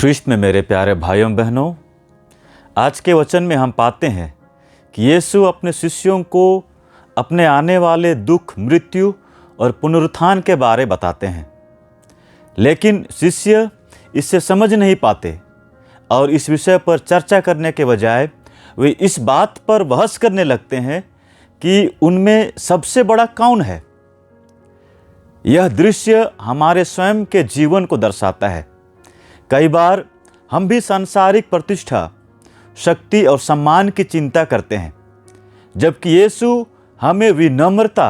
ख्रिस्त में मेरे प्यारे भाइयों बहनों, आज के वचन में हम पाते हैं कि यीशु अपने शिष्यों को अपने आने वाले दुख, मृत्यु और पुनरुत्थान के बारे बताते हैं। लेकिन शिष्य इससे समझ नहीं पाते और इस विषय पर चर्चा करने के बजाय वे इस बात पर बहस करने लगते हैं कि उनमें सबसे बड़ा कौन है। यह दृश्य हमारे स्वयं के जीवन को दर्शाता है। कई बार हम भी सांसारिक प्रतिष्ठा, शक्ति और सम्मान की चिंता करते हैं, जबकि यीशु हमें विनम्रता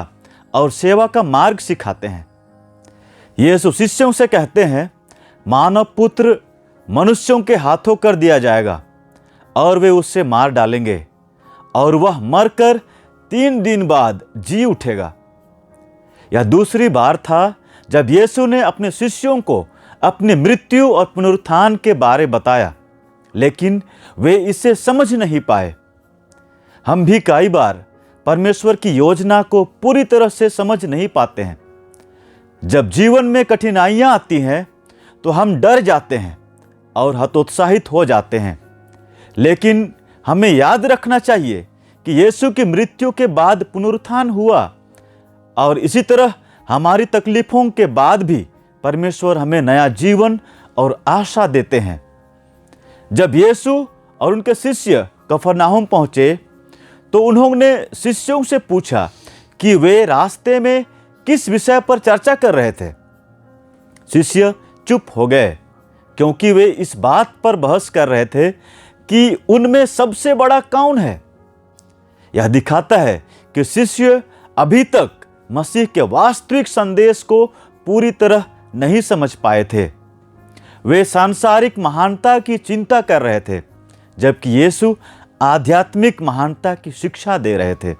और सेवा का मार्ग सिखाते हैं। यीशु शिष्यों से कहते हैं, मानव पुत्र मनुष्यों के हाथों कर दिया जाएगा और वे उससे मार डालेंगे और वह मरकर 3 दिन बाद जी उठेगा। यह दूसरी बार था जब यीशु ने अपने शिष्यों को अपनी मृत्यु और पुनरुत्थान के बारे बताया, लेकिन वे इसे समझ नहीं पाए। हम भी कई बार परमेश्वर की योजना को पूरी तरह से समझ नहीं पाते हैं। जब जीवन में कठिनाइयां आती हैं तो हम डर जाते हैं और हतोत्साहित हो जाते हैं। लेकिन हमें याद रखना चाहिए कि यीशु की मृत्यु के बाद पुनरुत्थान हुआ और इसी तरह हमारी तकलीफों के बाद भी परमेश्वर हमें नया जीवन और आशा देते हैं। जब यीशु और उनके शिष्य कफरनाहुम पहुंचे तो उन्होंने शिष्यों से पूछा कि वे रास्ते में किस विषय पर चर्चा कर रहे थे। शिष्य चुप हो गए क्योंकि वे इस बात पर बहस कर रहे थे कि उनमें सबसे बड़ा कौन है। यह दिखाता है कि शिष्य अभी तक मसीह के वास्तविक संदेश को पूरी तरह नहीं समझ पाए थे। वे सांसारिक महानता की चिंता कर रहे थे, जबकि यीशु आध्यात्मिक महानता की शिक्षा दे रहे थे।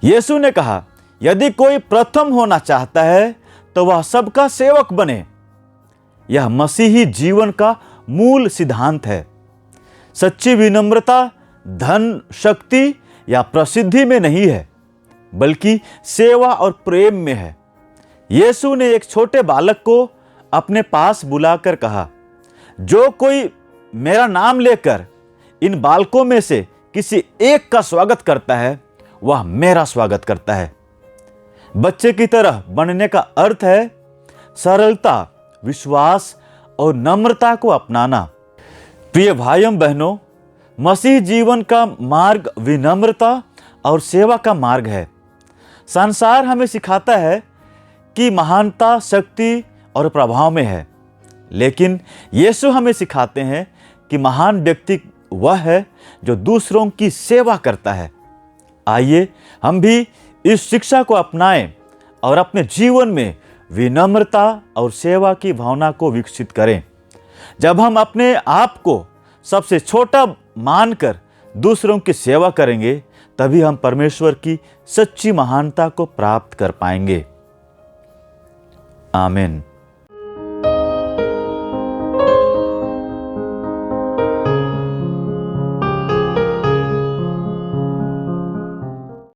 यीशु ने कहा, यदि कोई प्रथम होना चाहता है तो वह सबका सेवक बने। यह मसीही जीवन का मूल सिद्धांत है। सच्ची विनम्रता धन, शक्ति या प्रसिद्धि में नहीं है, बल्कि सेवा और प्रेम में है। यीशु ने एक छोटे बालक को अपने पास बुलाकर कहा, जो कोई मेरा नाम लेकर इन बालकों में से किसी एक का स्वागत करता है, वह मेरा स्वागत करता है। बच्चे की तरह बनने का अर्थ है सरलता, विश्वास और नम्रता को अपनाना। प्रिय भाइयों बहनों, मसीह जीवन का मार्ग विनम्रता और सेवा का मार्ग है। संसार हमें सिखाता है कि महानता, शक्ति और प्रभाव में है, लेकिन यीशु हमें सिखाते हैं कि महान व्यक्ति वह है जो दूसरों की सेवा करता है। आइए हम भी इस शिक्षा को अपनाएं और अपने जीवन में विनम्रता और सेवा की भावना को विकसित करें। जब हम अपने आप को सबसे छोटा मानकर दूसरों की सेवा करेंगे, तभी हम परमेश्वर की सच्ची महानता को प्राप्त कर पाएंगे। आमीन।